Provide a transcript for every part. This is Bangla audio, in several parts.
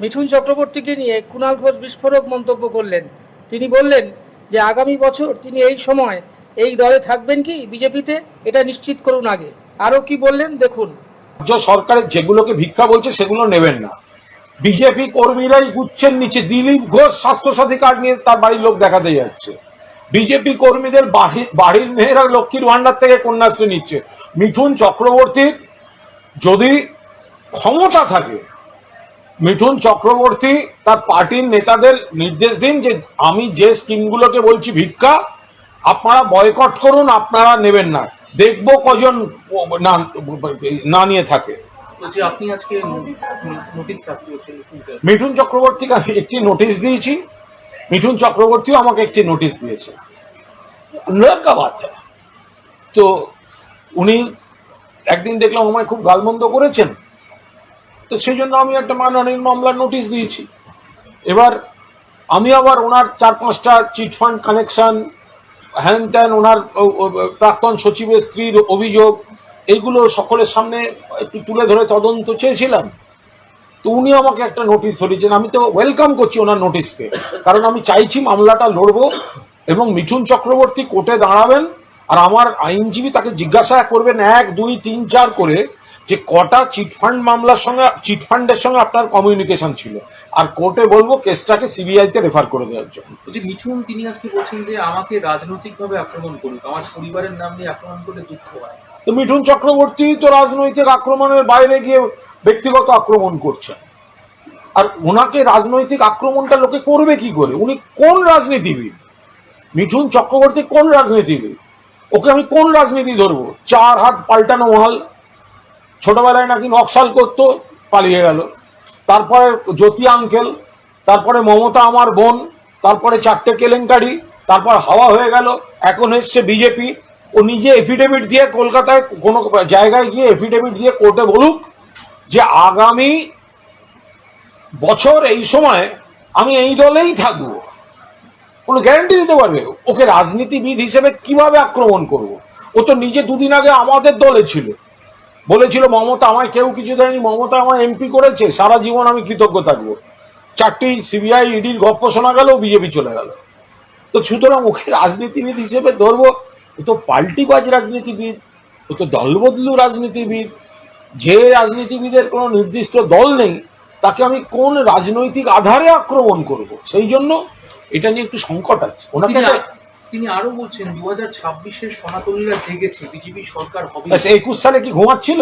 মিঠুন চক্রবর্তীকে নিয়ে কুণাল ঘোষ বিস্ফোরক মন্তব্য করলেন। তিনি বললেন যে আগামী বছর তিনি এই সময় এই দলে থাকবেন কি বিজেপিতে, এটা নিশ্চিত করুন আগে। আরও কি বললেন দেখুন। রাজ্য সরকারের যেগুলোকে ভিক্ষা বলছে সেগুলো নেবেন না। বিজেপি কর্মীরাই গুচ্ছের নিচে দিলীপ ঘোষ স্বাস্থ্যসাথী কার্ড নিয়ে তার বাড়ির লোক দেখাতে যাচ্ছে। বিজেপি কর্মীদের বাড়ির মেয়েরা লক্ষ্মীর ভান্ডার থেকে কন্যাশ্রী নিচ্ছে। মিঠুন চক্রবর্তীর যদি ক্ষমতা থাকে, মিঠুন চক্রবর্তী তার পার্টির নেতাদের নির্দেশ দিন যে আমি যে স্কিমগুলোকে বলছি ভিক্ষা, আপনারা বয়কট করুন, আপনারা নেবেন না, দেখবো কজন না নিয়ে থাকে। মিঠুন চক্রবর্তীকে আমি একটি নোটিশ দিয়েছি, মিঠুন চক্রবর্তীও আমাকে একটি নোটিশ দিয়েছে। তো উনি একদিন দেখলাম আমায় খুব গালমন্দ করেছেন, তো সেই জন্য আমি একটা মানহানির মামলার নোটিশ দিয়েছি। এবার আমি আবার ওনার 4-5টা চিটফান্ড কানেকশন, হ্যান ত্যান, ওনার প্রাক্তন সচিবের স্ত্রীর অভিযোগ, এইগুলো সকলের সামনে একটু তুলে ধরে তদন্ত চেয়েছিলাম। তো উনি আমাকে একটা নোটিশ ধরিয়েছেন। আমি তো ওয়েলকাম করছি ওনার নোটিশকে, কারণ আমি চাইছি মামলাটা লড়বো এবং মিঠুন চক্রবর্তী কোর্টে দাঁড়াবেন আর আমার আইনজীবী তাকে জিজ্ঞাসা করবেন 1, 2, 3, 4 করে যে কটা চিটফান্ড মামলার সঙ্গে, চিটফান্ডের সঙ্গে আপনার কমিউনিকেশন ছিল, আর কোর্টে বলবো কেসটাকে সিবিআইতে রেফার করে দেওয়ার জন্য। মিঠুন তিনি আজকে বলছেন যে আমাকে রাজনৈতিকভাবে আক্রমণ করুক, আমার পরিবারের নাম নিয়ে আক্রমণ করলে দুঃখ হয়। তো মিঠুন চক্রবর্তী তো রাজনৈতিক আক্রমণের বাইরে গিয়ে ব্যক্তিগত আক্রমণ করছেন, আর ওনাকে রাজনৈতিক আক্রমণটা লোকে করবে কি করে? উনি কোন রাজনীতিবিদ? মিঠুন চক্রবর্তী কোন রাজনীতিবিদ? ওকে আমি কোন রাজনীতি ধরবো? 4 হাত পাল্টানো মাল, ছোটবেলায় নাকি নকশাল করতো, পালিয়ে গেল। তারপরে জ্যোতি আঙ্কেল, তারপরে মমতা আমার বোন, তারপরে 4টে কেলেঙ্কারি, তারপর হাওয়া হয়ে গেল, এখন এসছে বিজেপি। ও নিজে এফিডেভিট দিয়ে কলকাতায় কোনো জায়গায় গিয়ে এফিডেভিট দিয়ে কোর্টে বলুক যে আগামী বছর এই সময় আমি এই দলেই থাকবো। কোনো গ্যারান্টি দিতে পারবে? ওকে রাজনীতিবিদ হিসেবে কিভাবে আক্রমণ করব? ও তো নিজে দুদিন আগে আমাদের দলে ছিল, বলেছিল মমতা আমায় কেউ কিছু দেয়নি, মমতা আমায় এমপি করেছে, সারা জীবন আমি কৃতজ্ঞ থাকবো। 4টি সিবিআই ইডির গপ্প শোনা গেল, বিজেপি চলে গেল। তো সুতরাং ওকে রাজনীতিবিদ হিসেবে ধরবো? ও তো পাল্টিবাজ রাজনীতিবিদ, ও তো দলবদলু রাজনীতিবিদ। যে রাজনীতিবিদের কোনো নির্দিষ্ট দল নেই তাকে আমি কোন রাজনৈতিক আধারে আক্রমণ করব? সেই জন্য এটা নিয়ে একটু সংকট আছে ওনাকে। তিনি আরো বলছেন 2026-এর সনাতনীরা জেগেছে, বিজেপি সরকার হবে। 21 সালে কি ঘুমাচ্ছিল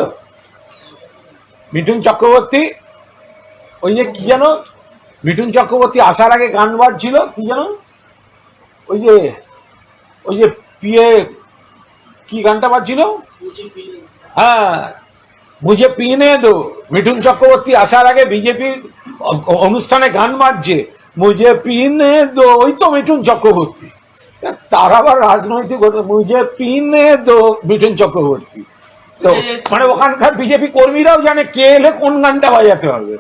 মিঠুন চক্রবর্তী? ওই যে কি যেন মিঠুন চক্রবর্তী আসার আগে গান বাজছিল, কি যেন ওই যে পিয়ে কি গানটা বাজছিল? হ্যাঁ, মুঝে পিনে দো। মিঠুন চক্রবর্তী আসার আগে বিজেপির অনুষ্ঠানে গান বাজছে, মুঝে পিনে দো। ওই তো মিঠুন চক্রবর্তী। তার আবার রাজনৈতিক মুঝে পিনে দো মিঠুন চক্রবর্তী। তো মানে ওখানকার বিজেপি কর্মীরাও জানে কে এলে কোন গানটা বাজাতে হবে।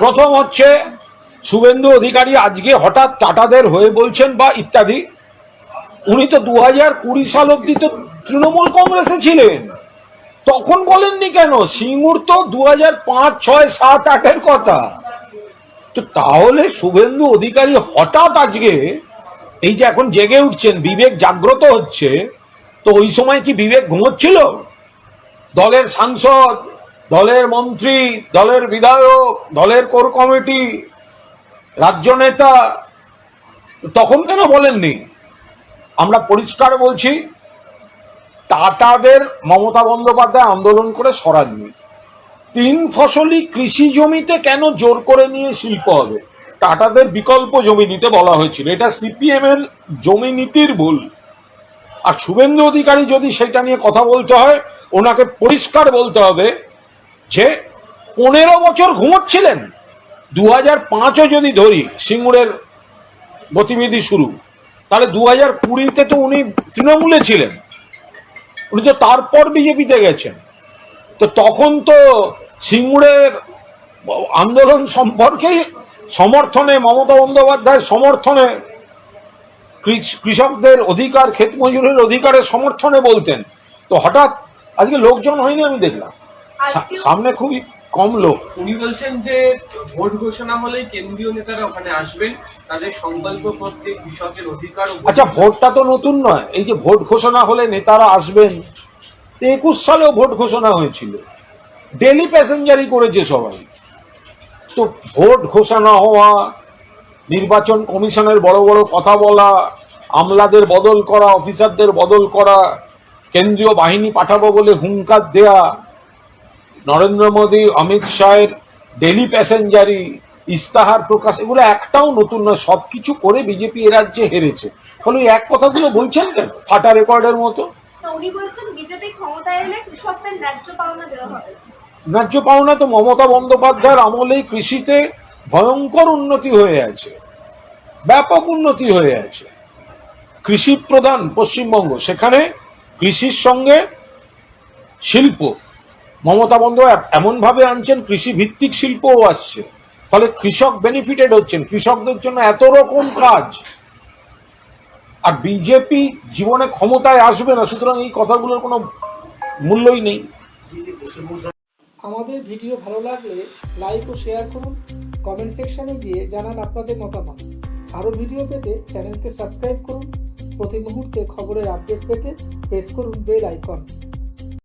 প্রথম হচ্ছে শুভেন্দু অধিকারী আজকে হঠাৎ টাটাদের হয়ে বলছেন বা ইত্যাদি। উনি তো 2020 সাল অব্দি তো তৃণমূল কংগ্রেসে ছিলেন, তখন বলেননি কেন? সিঙ্গুর তো 2005, 6, 7, 8-এর কথা। তো তাহলে শুভেন্দু অধিকারী হঠাৎ আজকে এই যে এখন জেগে উঠছেন, বিবেক জাগ্রত হচ্ছে, তো ওই সময় কি বিবেক ঘুমোচ্ছিল? দলের সাংসদ, দলের মন্ত্রী, দলের বিধায়ক, দলের কোর কমিটি, রাজ্য নেতা, তখন কেন বলেননি? আমরা পরিষ্কার বলছি, টাটাদের মমতা বন্দ্যোপাধ্যায় আন্দোলন করে সরাননি। 3 ফসলি কৃষি জমিতে কেন জোর করে নিয়ে শিল্প হবে? টাটাদের বিকল্প জমি দিতে বলা হয়েছিল, এটা সিপিএম এর জমি নীতির ভুল। আর শুভেন্দু অধিকারী যদি সেটা নিয়ে কথা বলতে হয়, ওনাকে পরিষ্কার বলতে হবে যে 15 বছর ঘুমোচ্ছিলেন। 2005-ও যদি ধরি সিঙ্গুরের গতিবিধি শুরু, তাহলে 2020-তে তো উনি তৃণমূলে ছিলেন, উনি তো তারপর বিজেপিতে গেছেন। তো তখন তো সিঙ্গুরের আন্দোলন সম্পর্কেই সমর্থনে, মমতা বন্দ্যোপাধ্যায়ের সমর্থনে, কৃষকদের অধিকার, ক্ষেত মজুরের অধিকারের সমর্থনে বলতেন। তো হঠাৎ আজকে লোকজন হয়নি আমি দেখলাম, সামনে খুবই কম লোক। উনি বলছেন যে ভোট ঘোষণা হলেই কেন্দ্রীয় নেতারা ওখানে আসবেন, তাদের সংকল্প পত্রে কৃষকের অধিকার আচ্ছা, ভোটটা তো নতুন নয়। এই যে ভোট ঘোষণা হলে নেতারা আসবেন, 21 সালেও ভোট ঘোষণা হয়েছিল, ডেলি প্যাসেঞ্জারই করেছে সবাই। তো ভোট ঘোষণা হওয়া, নির্বাচন কমিশনের বড় বড় কথা বলা, আমলাদের বদল করা, অফিসারদের বদল করা, কেন্দ্রীয় বাহিনী পাঠাবো বলে হুঙ্কার দেয়া, নরেন্দ্র মোদী অমিত শাহের ডেলি প্যাসেঞ্জারি, ইস্তাহার প্রকাশ, এগুলো একটাও নতুন নয়। সবকিছু করে বিজেপি এ রাজ্যে হেরেছে। ফলে ওই এক কথাগুলো বলছেন কেন ফাটা রেকর্ডের মতো? উনি বলছেন বিজেপি ক্ষমতায় এলে কৃষকদের ন্যায্য পাওনা দেওয়া হবে। ন্যায্য পাওনা তো মমতা বন্দ্যোপাধ্যায়ের আমলেই কৃষিতে ভয়ঙ্কর উন্নতি হয়ে আছে, ব্যাপক উন্নতি হয়ে আছে। কৃষি প্রধান পশ্চিমবঙ্গ, সেখানে কৃষির সঙ্গে শিল্প মমতা বন্দ্যোপাধ্যায় এমনভাবে আনছেন, কৃষি ভিত্তিক শিল্পও আসছে। ফলে কৃষক বেনিফিটেড হচ্ছেন, কৃষকদের জন্য এত রকম কাজ। আর বিজেপি জীবনে ক্ষমতায় আসবে না, সুতরাং এই কথাগুলোর কোনো মূল্যই নেই। আমাদের ভিডিও ভালো লাগলে লাইক ও শেয়ার করুন, কমেন্ট সেকশনে গিয়ে জানান আপনাদের মতামত। আরও ভিডিও পেতে চ্যানেলকে সাবস্ক্রাইব করুন। প্রতি মুহূর্তে খবরের আপডেট পেতে প্রেস করুন বেল আইকন।